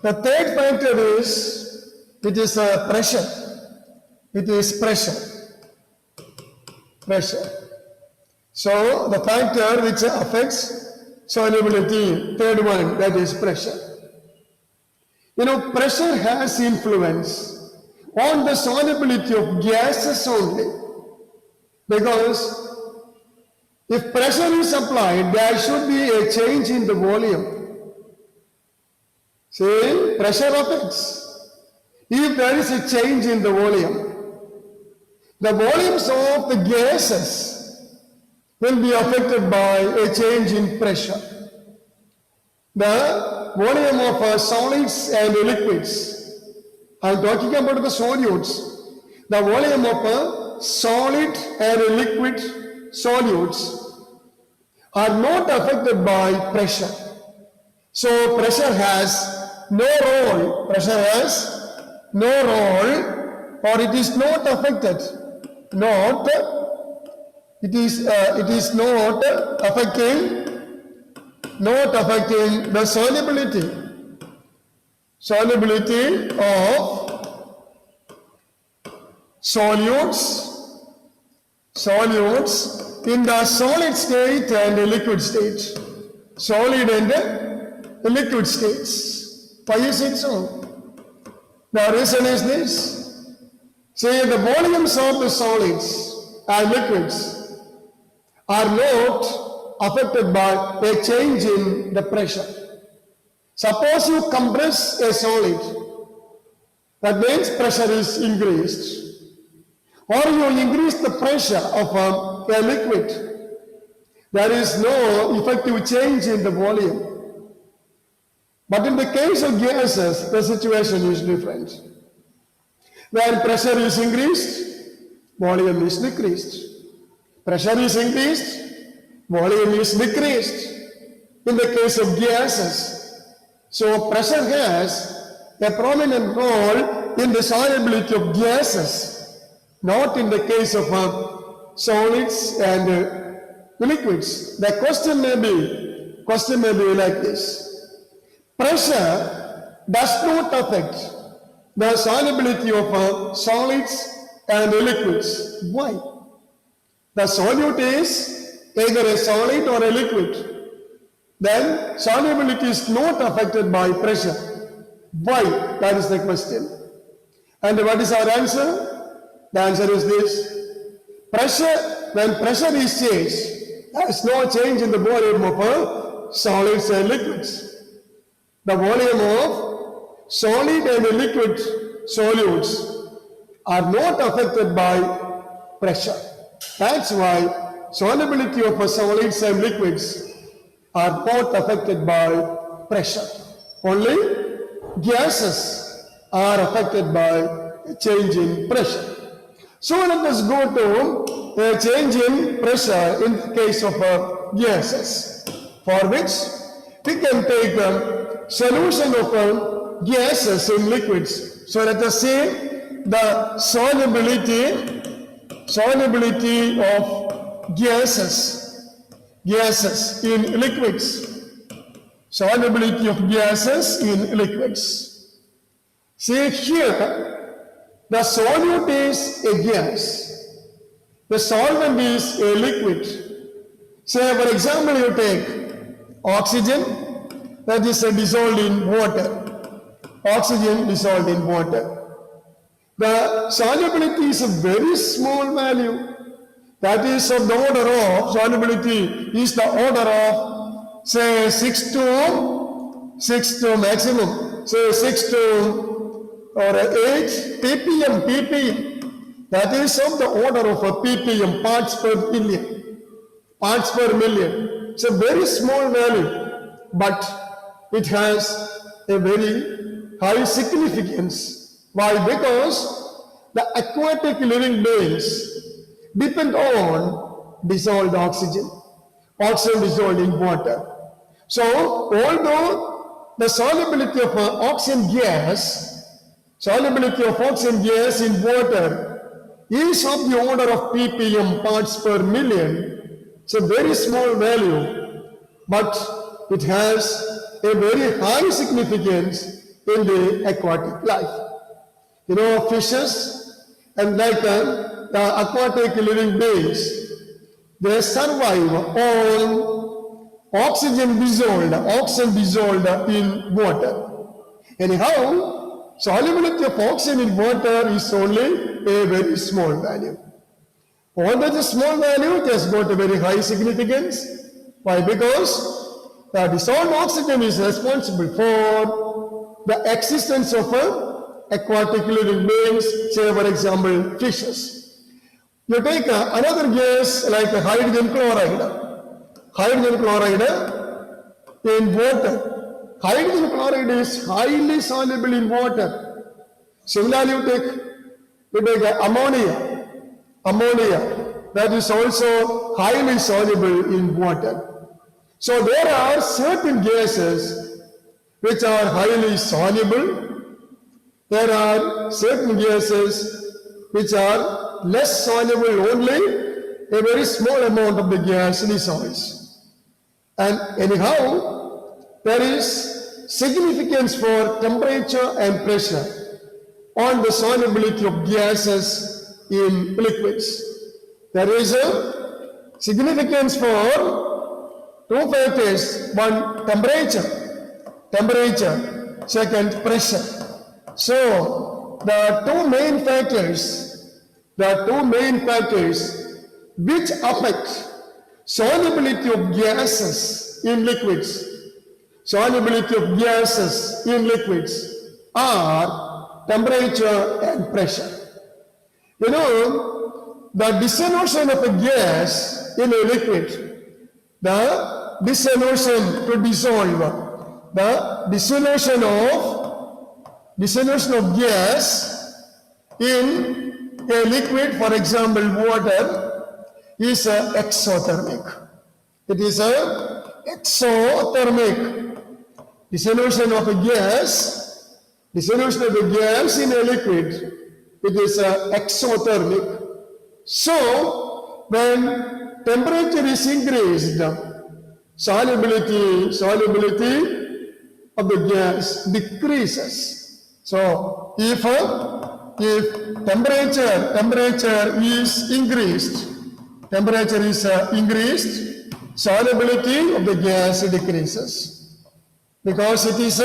The third factor is, it is pressure. It is pressure. Pressure. So the factor which affects solubility, third one, that is pressure. You know, pressure has influence on the solubility of gases only. Because if pressure is applied, there should be a change in the volume. See, pressure affects. If there is a change in the volumes of the gases will be affected by a change in pressure. The volume of solids and liquids, I am talking about the solutes. The volume of solid and liquid solutes are not affected by pressure. So pressure has no role. Pressure has no role, or it is not affected. It is not affecting the solubility of solutes in the solid state and the liquid state. Solid and the liquid states. Why is it so? The reason is this. Say the volumes of the solids and liquids are not affected by a change in the pressure. Suppose you compress a solid, that means pressure is increased. Or you increase the pressure of a liquid, there is no effective change in the volume. But in the case of gases, the situation is different. When pressure is increased, volume is decreased. Pressure is increased, volume is decreased. In the case of gases, so pressure has a prominent role in the solubility of gases, not in the case of solids and liquids. The question may be like this. Pressure does not affect the solubility of solids and liquids. Why? The solute is either a solid or a liquid. Then solubility is not affected by pressure. Why? That is the question. And what is our answer? The answer is this. Pressure, when pressure is changed, there is no change in the volume of solids and liquids. The volume of solid and liquid solutes are not affected by pressure. That's why solubility of solids and liquids are not affected by pressure. Only gases are affected by a change in pressure. So let us go to a change in pressure in the case of gases, for which we can take solution of gases in liquids. So let us say the solubility of gases in liquids. Solubility of gases in liquids. See here, the solute is a gas. The solvent is a liquid. Say for example, you take oxygen, that is dissolved in water. Oxygen dissolved in water. The solubility is a very small value. That is of the order of, solubility is the order of, say 6 to maximum, say 6 to or 8 ppm. That is of the order of a ppm, parts per billion. Parts per million. It's a very small value, but it has a very high significance. Why? Because the aquatic living beings depend on dissolved oxygen, oxygen dissolved in water. So, although the solubility of oxygen gas in water is of the order of ppm, parts per million, it's a very small value, but it has a very high significance in the aquatic life. You know, fishes and like the aquatic living beings, they survive on oxygen dissolved in water. Anyhow, solubility of oxygen in water is only a very small value. Although it's a small value, it has got a very high significance. Why? Because the dissolved oxygen is responsible for the existence of aquatic living beings, say for example fishes. You take another gas like hydrogen chloride. Hydrogen chloride in water. Hydrogen chloride is highly soluble in water. Similarly, you take ammonia. Ammonia, that is also highly soluble in water. So there are certain gases which are highly soluble. There are certain gases which are less soluble, only a very small amount of the gas dissolves. And anyhow, there is significance for temperature and pressure on the solubility of gases in liquids. There is a significance for two factors: one, temperature, second, pressure. So the two main factors which affect solubility of gases in liquids, are temperature and pressure. You know, the dissolution of a gas in a liquid, the dissolution to dissolve, the dissolution of gas in a liquid, for example water, is exothermic. It is exothermic. Dissolution of a gas in a liquid, it is exothermic. So, when temperature is increased, solubility of the gas decreases. So, if temperature is increased, solubility of the gas decreases, because it is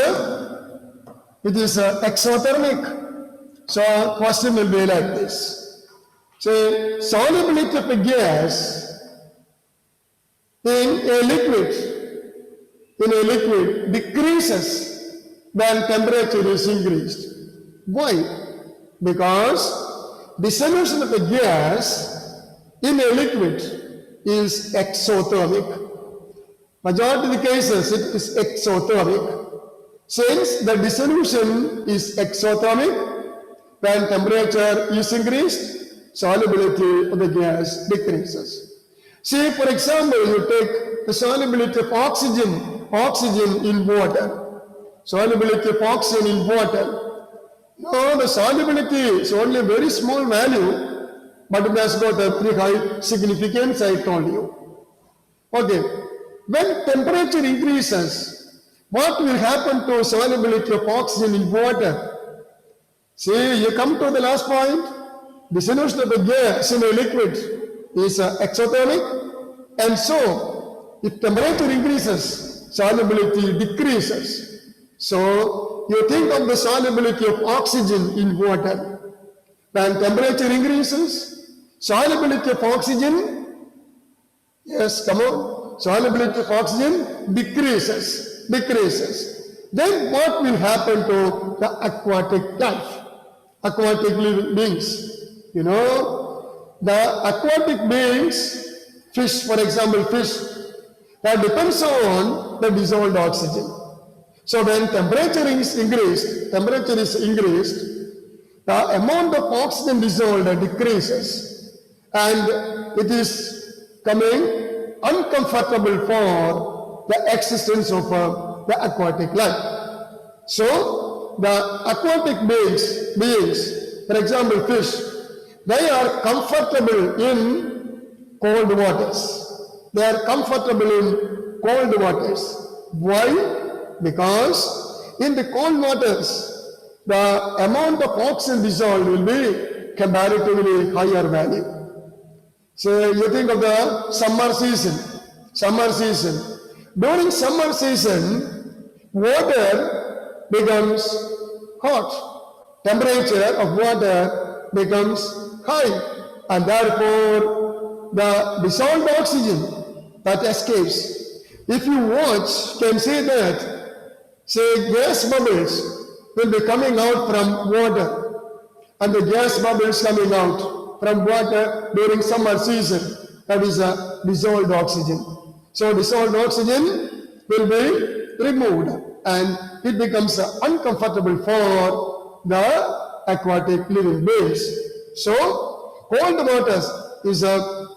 exothermic. So, question will be like this. Say, solubility of a gas in a liquid decreases when temperature is increased. Why? Because dissolution of a gas in a liquid is exothermic. Majority of the cases it is exothermic. Since the dissolution is exothermic, when temperature is increased, solubility of the gas decreases. See, for example, you take the solubility of oxygen in water. Solubility of oxygen in water. No, the solubility is only a very small value, but it has got a very high significance, I told you. Okay, when temperature increases, what will happen to solubility of oxygen in water? See, you come to the last point. Dissolution of the gas in a liquid is exothermic, and so if temperature increases, solubility decreases. So you think of the solubility of oxygen in water. When temperature increases, solubility of oxygen, yes, come on, solubility of oxygen decreases. Then what will happen to the aquatic life? Aquatic living beings. You know, the aquatic beings, fish, for example, that depends on the dissolved oxygen. So when temperature is increased, the amount of oxygen dissolved decreases, and it is coming uncomfortable for the existence of the aquatic life. So the aquatic beings, for example fish, they are comfortable in cold waters. Why? Because in the cold waters, the amount of oxygen dissolved will be comparatively higher value. So you think of the summer season. During summer season, water becomes hot. Temperature of water becomes high, and therefore the dissolved oxygen that escapes. If you watch, you can see that, say, gas bubbles will be coming out from water, and the gas bubbles coming out from water during summer season, that is a dissolved oxygen. So dissolved oxygen will be removed, and it becomes uncomfortable for the aquatic living beings. So cold waters is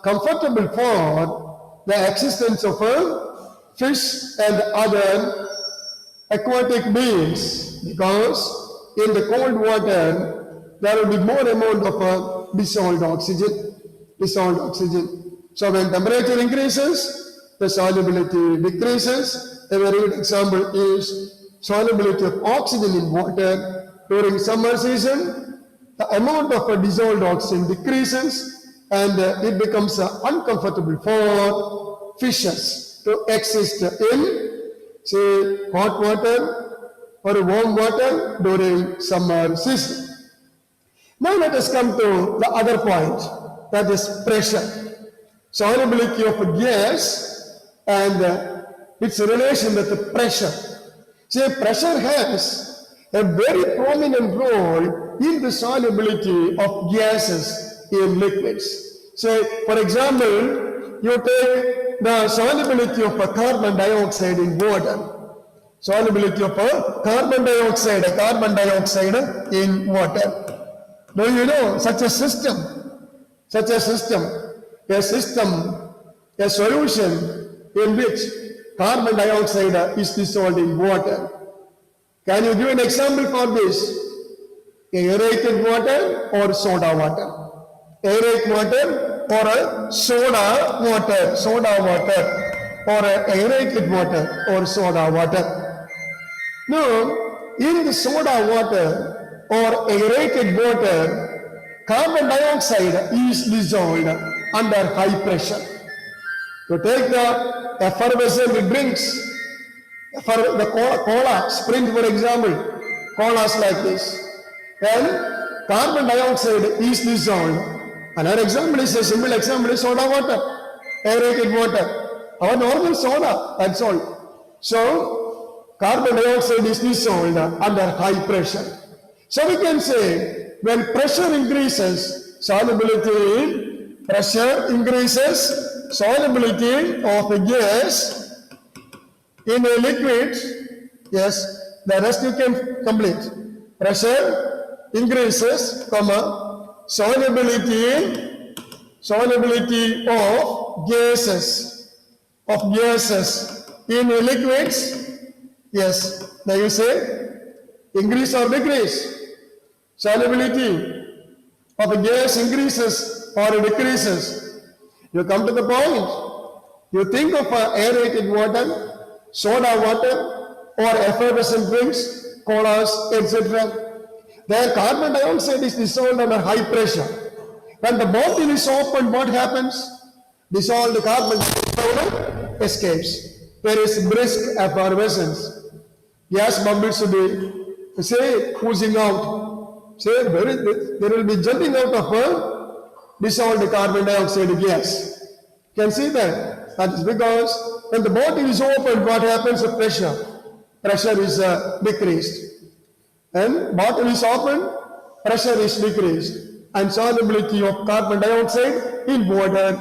comfortable for the existence of fish and other aquatic beings, because in the cold water there will be more amount of dissolved oxygen. So when temperature increases, the solubility decreases. A very good example is solubility of oxygen in water. During summer season, the amount of dissolved oxygen decreases, and it becomes uncomfortable for fishes to exist in, say, hot water or warm water during summer season. Now let us come to the other point, that is pressure. Solubility of gas and its relation with the pressure. See, pressure has a very prominent role in the solubility of gases in liquids. So, for example, you take the solubility of carbon dioxide in water. Solubility of carbon dioxide in water. Do you know such a system? A solution in which carbon dioxide is dissolved in water. Can you give an example for this? Aerated water or soda water? Aerate water or soda water? Or aerated water or soda water? Now, in the soda water or aerated water, carbon dioxide is dissolved under high pressure. To take the effervescent drinks, for the cola, Sprint for example, colas like this, then carbon dioxide is dissolved. Another example is a simple example is soda water, aerated water, our normal soda, that's all. So carbon dioxide is dissolved under high pressure. So we can say when pressure increases, solubility of a gas in a liquid, yes, the rest you can complete. Pressure increases, solubility of gases in liquids, yes, now you say increase or decrease. Solubility of a gas increases or decreases. You come to the point. You think of aerated water, soda water, or effervescent drinks, colas, etc. Their carbon dioxide is dissolved under high pressure. When the bottle is opened, what happens? Dissolved carbon dioxide escapes. There is brisk effervescence. Gas bubbles will be, say, oozing out. Say, there will be jumping out of dissolved carbon dioxide gas. You can see that. That is because when the bottle is opened, what happens to pressure? Pressure is decreased. And bottle is opened, pressure is decreased. And solubility of carbon dioxide in water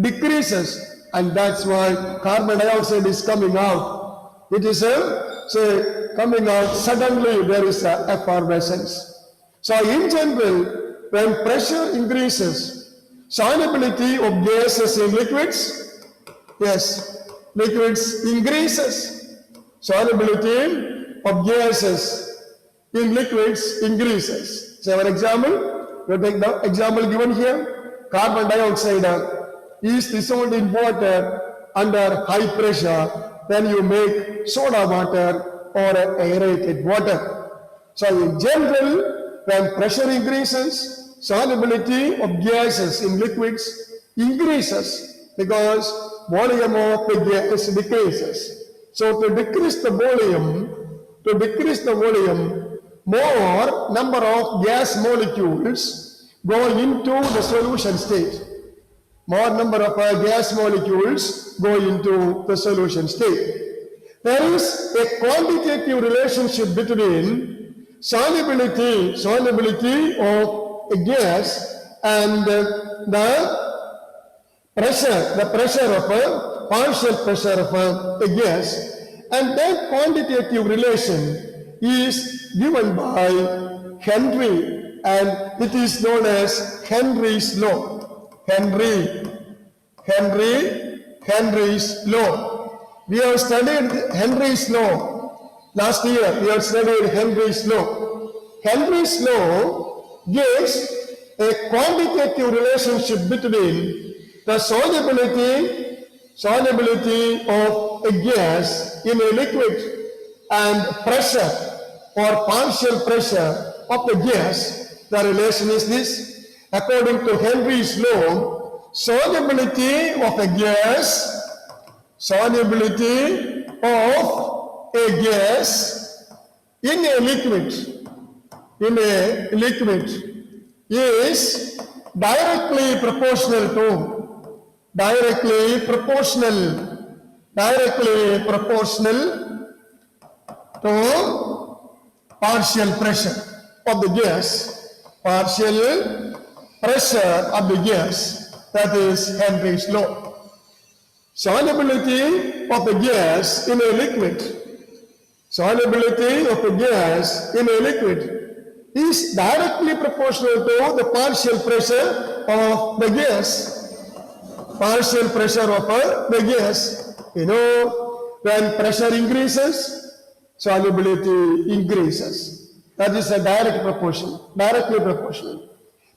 decreases. And that's why carbon dioxide is coming out. It is, coming out suddenly, there is effervescence. So in general, when pressure increases, solubility of gases in liquids, yes, liquids increases. Solubility of gases in liquids increases. So for example, we take the example given here, carbon dioxide is dissolved in water under high pressure, then you make soda water or aerated water. So in general, when pressure increases, solubility of gases in liquids increases because volume of the gas decreases. So to decrease the volume, more number of gas molecules go into the solution state. More number of gas molecules go into the solution state. There is a quantitative relationship between solubility of a gas and the pressure of a partial pressure of a gas, and that quantitative relation is given by Henry, and it is known as Henry's law. Henry's law. We have studied Henry's law last year. We have studied Henry's law. Henry's law gives a quantitative relationship between the solubility of a gas in a liquid and pressure or partial pressure of the gas. The relation is this. According to Henry's law, solubility of a gas in a liquid is directly proportional to partial pressure of the gas. That is Henry's law. Solubility of a gas in a liquid is directly proportional to the partial pressure of the gas. You know, when pressure increases, solubility increases. That is a directly proportional.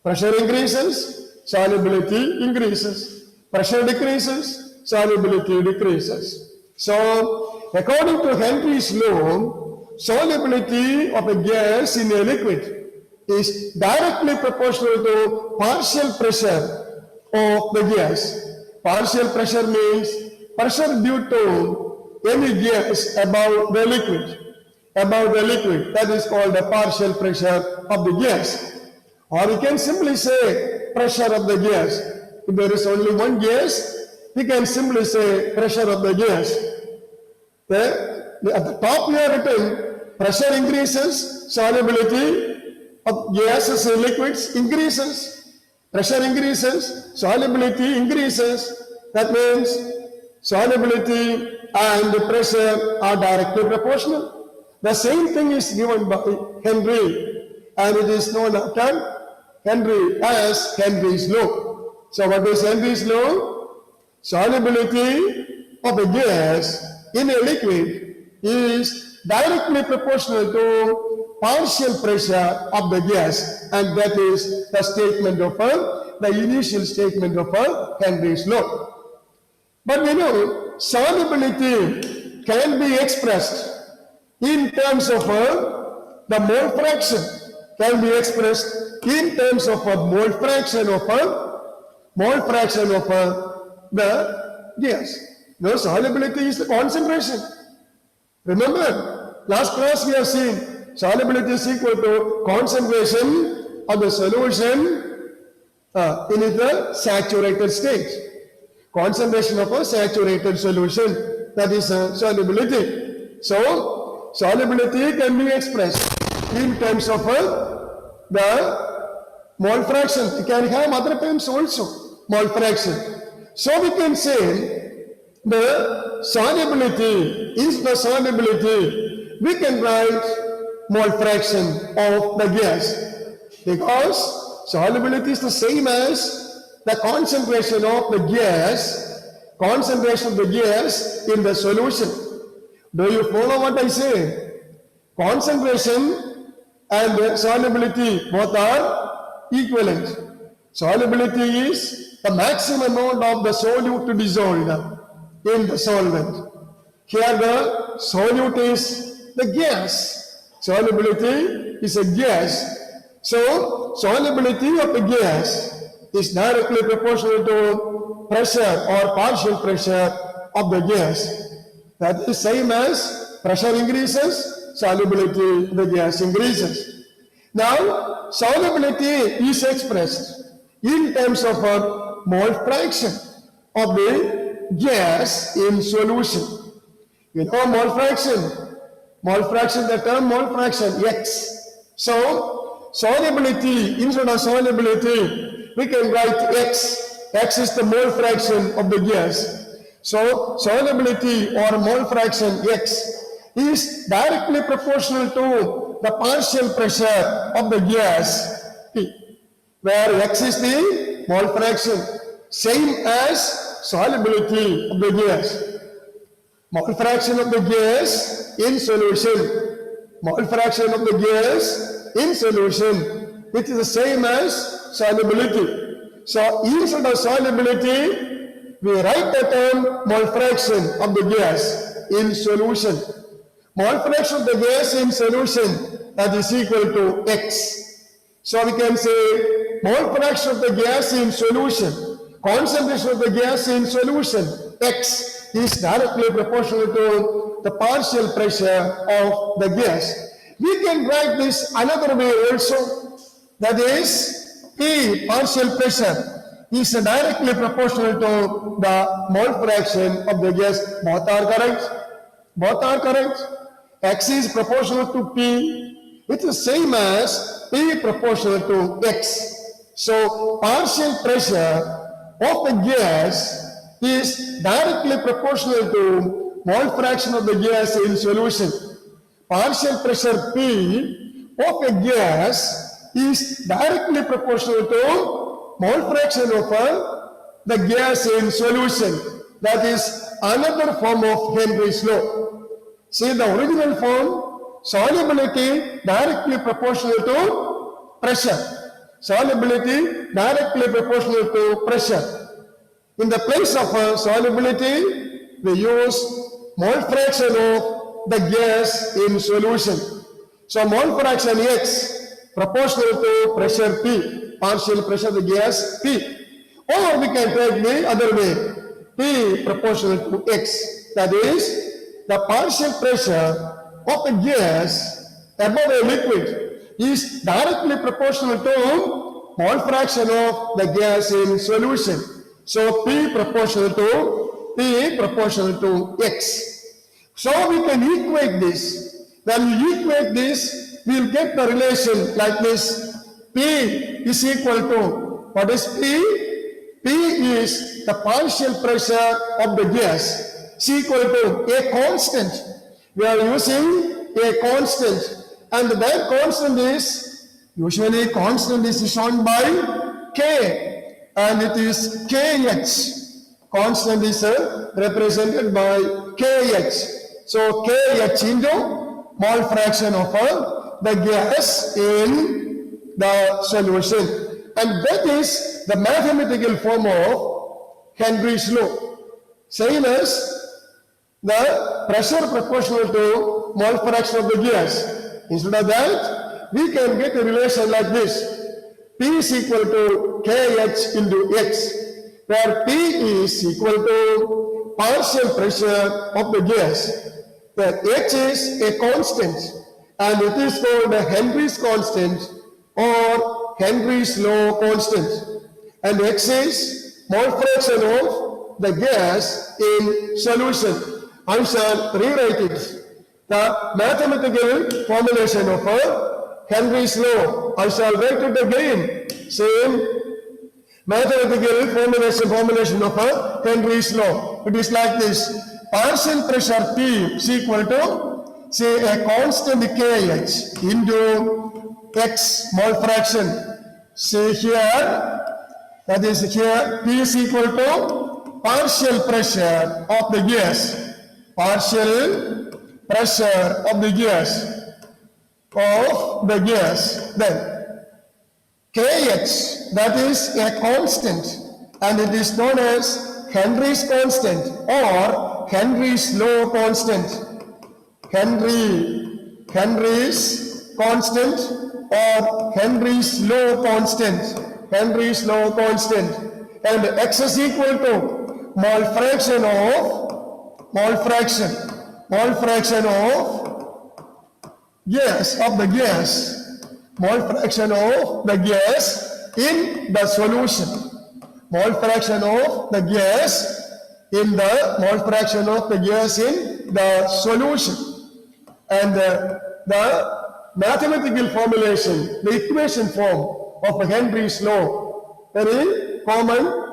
Pressure increases, solubility increases. Pressure decreases, solubility decreases. So, according to Henry's law, solubility of a gas in a liquid is directly proportional to partial pressure of the gas. Partial pressure means pressure due to any gas above the liquid. That is called the partial pressure of the gas. Or we can simply say pressure of the gas. If there is only one gas, we can simply say pressure of the gas. At the top we have written pressure increases, solubility of gases in liquids increases. Pressure increases, solubility increases. That means solubility and the pressure are directly proportional. The same thing is given by Henry, and it is known after Henry as Henry's law. So what is Henry's law? Solubility of a gas in a liquid is directly proportional to partial pressure of the gas, and that is the statement of the initial statement of Henry's law. But we know solubility can be expressed in terms of the mole fraction, can be expressed in terms of a mole fraction of the gas. No, solubility is the concentration. Remember, last class we have seen solubility is equal to concentration of the solution in its saturated state. Concentration of a saturated solution, that is solubility. So, solubility can be expressed in terms of the mole fraction. You can have other terms also, mole fraction. So we can say the solubility is the solubility. We can write mole fraction of the gas because solubility is the same as the concentration of the gas in the solution. Do you follow what I say? Concentration and solubility both are equivalent. Solubility is the maximum amount of the solute dissolved in the solvent. Here the solute is the gas. Solubility is a gas. So, solubility of a gas is directly proportional to pressure or partial pressure of the gas. That is same as pressure increases, solubility of the gas increases. Now, solubility is expressed in terms of a mole fraction of the gas in solution. You know mole fraction? The term mole fraction, X. So, solubility, instead of solubility, we can write X. X is the mole fraction of the gas. So, solubility or mole fraction X is directly proportional to the partial pressure of the gas P, where X is the mole fraction, same as solubility of the gas. Mole fraction of the gas in solution. Mole fraction of the gas in solution, which is the same as solubility. So, instead of solubility, we write the term mole fraction of the gas in solution. Mole fraction of the gas in solution, that is equal to X. So we can say mole fraction of the gas in solution, concentration of the gas in solution, X, is directly proportional to the partial pressure of the gas. We can write this another way also, that is P, partial pressure, is directly proportional to the mole fraction of the gas. Both are correct. Both are correct. X is proportional to P, which is same as P proportional to X. So, partial pressure of the gas is directly proportional to mole fraction of the gas in solution. Partial pressure P of a gas is directly proportional to mole fraction of the gas in solution. That is another form of Henry's law. See the original form, solubility directly proportional to pressure. Solubility directly proportional to pressure. In the place of solubility, we use mole fraction of the gas in solution. So mole fraction X proportional to pressure P. Partial pressure of the gas P. Or we can take the other way, P proportional to X. That is, the partial pressure of a gas above a liquid is directly proportional to mole fraction of the gas in solution. So P proportional to X. So we can equate this. When we equate this, we will get the relation like this. P is equal to, what is P? P is the partial pressure of the gas. Is equal to a constant. We are using a constant. And that constant is, usually constant is shown by K. And it is KH. Constant is represented by KH. So KH into mole fraction of the gas in the solution. And that is the mathematical form of Henry's law. Same as the pressure proportional to mole fraction of the gas. Instead of that, we can get a relation like this. P is equal to KH into X, where P is equal to partial pressure of the gas. Where H is a constant, and it is called a Henry's constant or Henry's law constant. And X is mole fraction of the gas in solution. I shall rewrite it. The mathematical formulation of Henry's law. I shall write it again. Same mathematical formulation of Henry's law. It is like this. Partial pressure P is equal to, say, a constant KH into X mole fraction. Say here, that is here, P is equal to partial pressure of the gas. Partial pressure of the gas. Then KH, that is a constant, and it is known as Henry's constant or Henry's law constant. Henry's constant or Henry's law constant. Henry's law constant. And X is equal to mole fraction of gas of the gas. Mole fraction of the gas in the solution. Mole fraction of the gas in the solution. And the mathematical formulation, the equation form of Henry's law, very common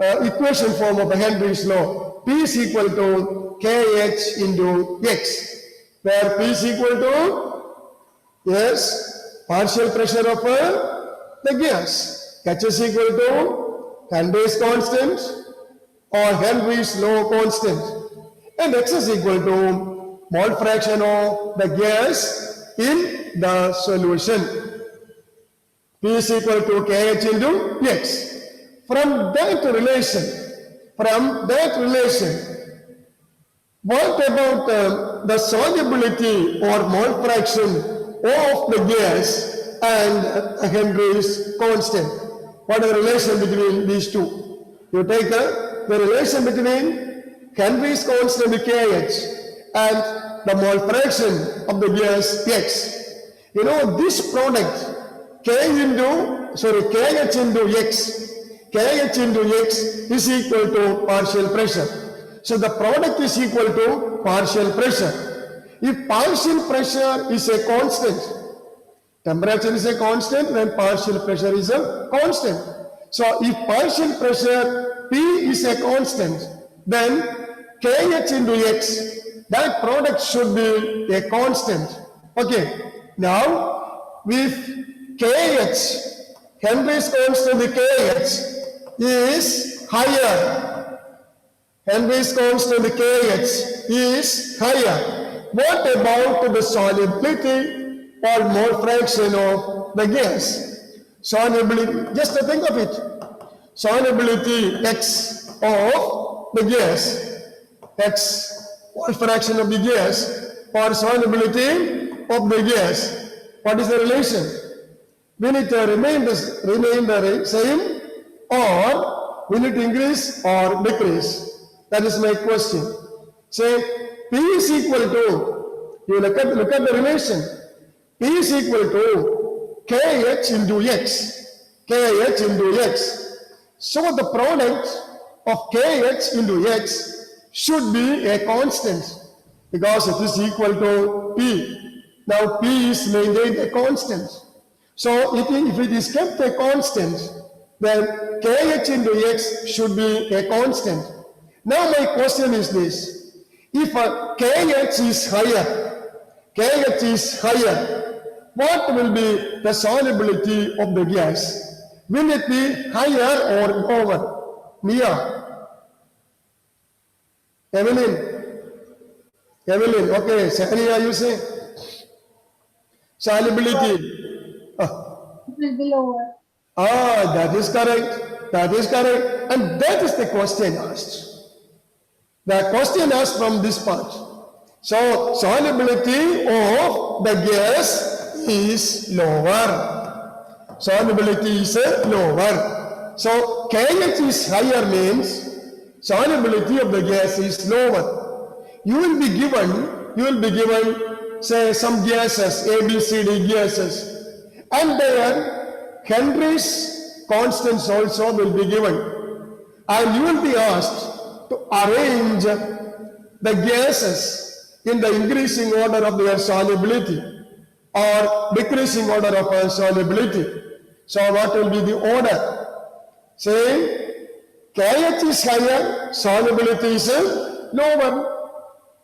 equation form of Henry's law. P is equal to KH into X, where P is equal to, yes, partial pressure of the gas. H is equal to Henry's constant or Henry's law constant. And X is equal to mole fraction of the gas in the solution. P is equal to KH into X. From that relation, what about the solubility or mole fraction of the gas and Henry's constant? What is the relation between these two? You take the relation between Henry's constant KH and the mole fraction of the gas X. You know, this product KH into X is equal to partial pressure. So the product is equal to partial pressure. If partial pressure is a constant, temperature is a constant, then partial pressure is a constant. So if partial pressure P is a constant, then KH into X, that product should be a constant. Okay, now with KH, Henry's constant KH is higher. Henry's constant KH is higher. What about the solubility or mole fraction of the gas? Solubility, just think of it. Solubility X of the gas, X mole fraction of the gas or solubility of the gas. What is the relation? Will it remain the same, or will it increase or decrease? That is my question. Say P is equal to, you look at the relation. P is equal to KH into X. KH into X. So the product of KH into X should be a constant because it is equal to P. Now P is maintained a constant. So if it is kept a constant, then KH into X should be a constant. Now my question is this. If KH is higher, what will be the solubility of the gas? Will it be higher or lower? Mia? Evelyn, okay, Sania, you say? Solubility. It will be lower. That is correct. And that is the question asked. The question asked from this part. So, solubility of the gas is lower. Solubility is lower. So, KH is higher means solubility of the gas is lower. You will be given, say, some gases, A, B, C, D gases, and their Henry's constants also will be given. And you will be asked to arrange the gases in the increasing order of their solubility or decreasing order of their solubility. So what will be the order? Say, KH is higher, solubility is lower.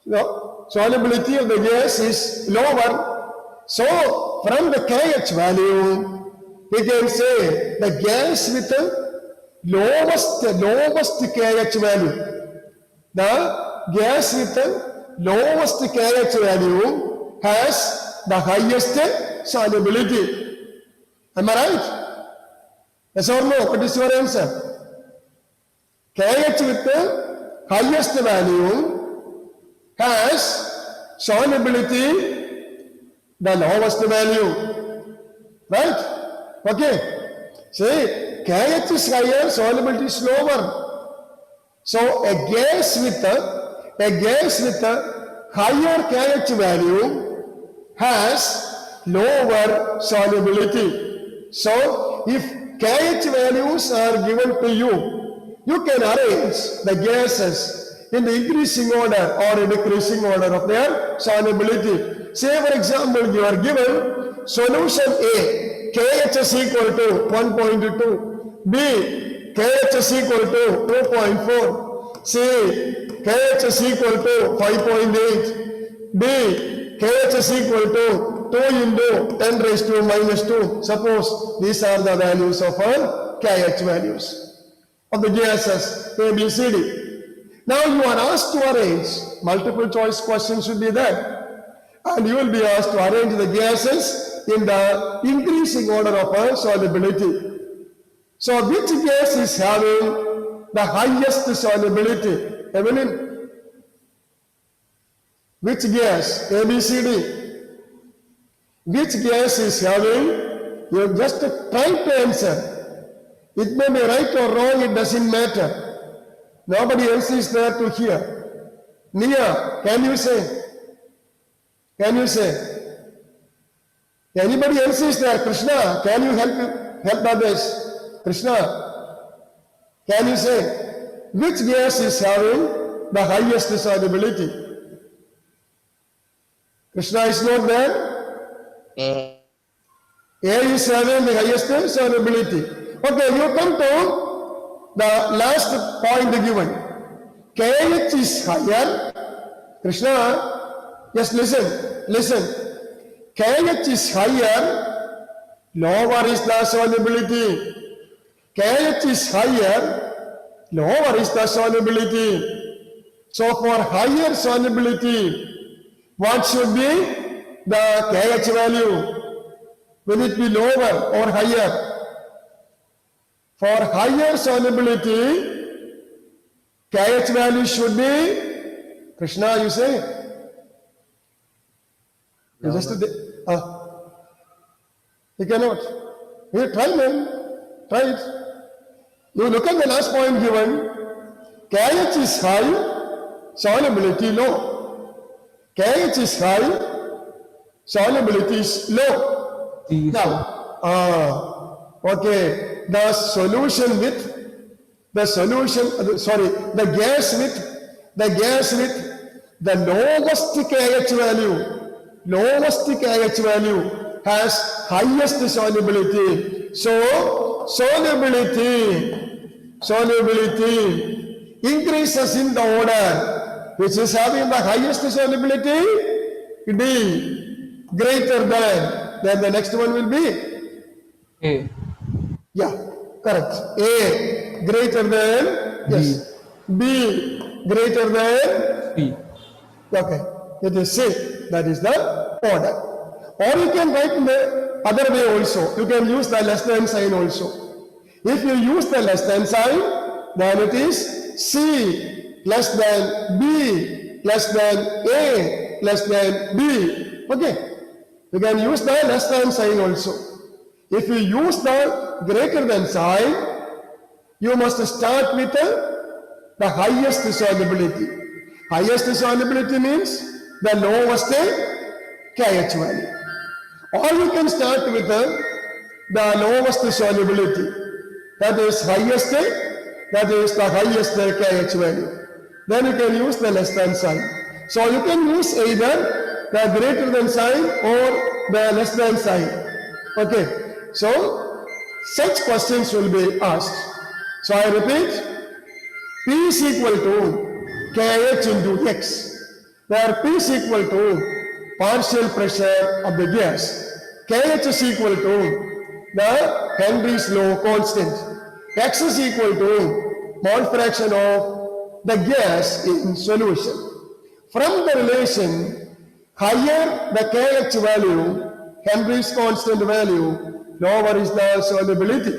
No, solubility of the gas is lower. So from the KH value, we can say the gas with the lowest KH value. The gas with the lowest KH value has the highest solubility. Am I right? Yes or no? What is your answer? KH with the highest value has solubility, the lowest value, right? Okay. See, KH is higher, solubility is lower. So a gas with a higher KH value has lower solubility. So if KH values are given to you, you can arrange the gases in the increasing order or a decreasing order of their solubility. Say for example, you are given solution A, KH is equal to 1.2, B, KH is equal to 2.4, C, KH is equal to 5.8, D, KH is equal to 2 into 10 raised to minus 2. Suppose these are the values of our KH values of the gases A, B, C, D. Now you are asked to arrange, multiple choice questions should be there, and you will be asked to arrange the gases in the increasing order of our solubility. So which gas is having the highest solubility? Evelyn? Which gas? A, B, C, D. Which gas is having? You just try to answer. It may be right or wrong, it doesn't matter. Nobody else is there to hear. Nia, can you say? Can you say? Anybody else is there? Krishna, can you help others? Krishna, can you say? Which gas is having the highest solubility? Krishna is not there? A is having the highest solubility. Okay, you come to the last point given. KH is higher. Krishna, just listen. KH is higher, lower is the solubility. KH is higher, lower is the solubility. So for higher solubility, what should be the KH value? Will it be lower or higher? For higher solubility, KH value should be, Krishna, you say? You just you cannot. You try, man. Try it. You look at the last point given. KH is high, solubility low. KH is high, solubility is low. Now, okay. The solution with the gas with the lowest KH value has highest solubility. So solubility increases in the order which is having the highest solubility, D, greater than, then the next one will be A. Yeah, correct. A greater than, yes. B greater than C. Okay, it is C. That is the order. Or you can write in the other way also. You can use the less than sign also. If you use the less than sign, then it is C less than B less than A less than B. Okay, you can use the less than sign also. If you use the greater than sign, you must start with the highest solubility. Highest solubility means the lowest KH value. Or you can start with the lowest solubility. That is highest, that is the highest KH value. Then you can use the less than sign. So you can use either the greater than sign or the less than sign. Okay. So, such questions will be asked. So, I repeat, P is equal to KH into X, where P is equal to partial pressure of the gas. KH is equal to the Henry's law constant. X is equal to mole fraction of the gas in solution. From the relation, higher the KH value, Henry's constant value, lower is the solubility.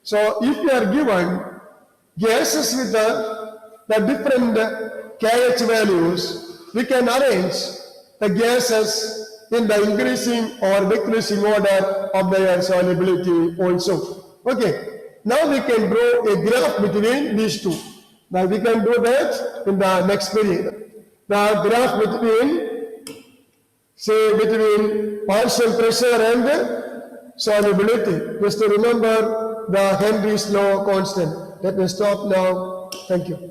So if you are given gases with the different KH values, we can arrange the gases in the increasing or decreasing order of their solubility also. Okay, now we can draw a graph between these two. Now we can do that in the next period. The graph between partial pressure and solubility. Just to remember the Henry's law constant. Let me stop now. Thank you.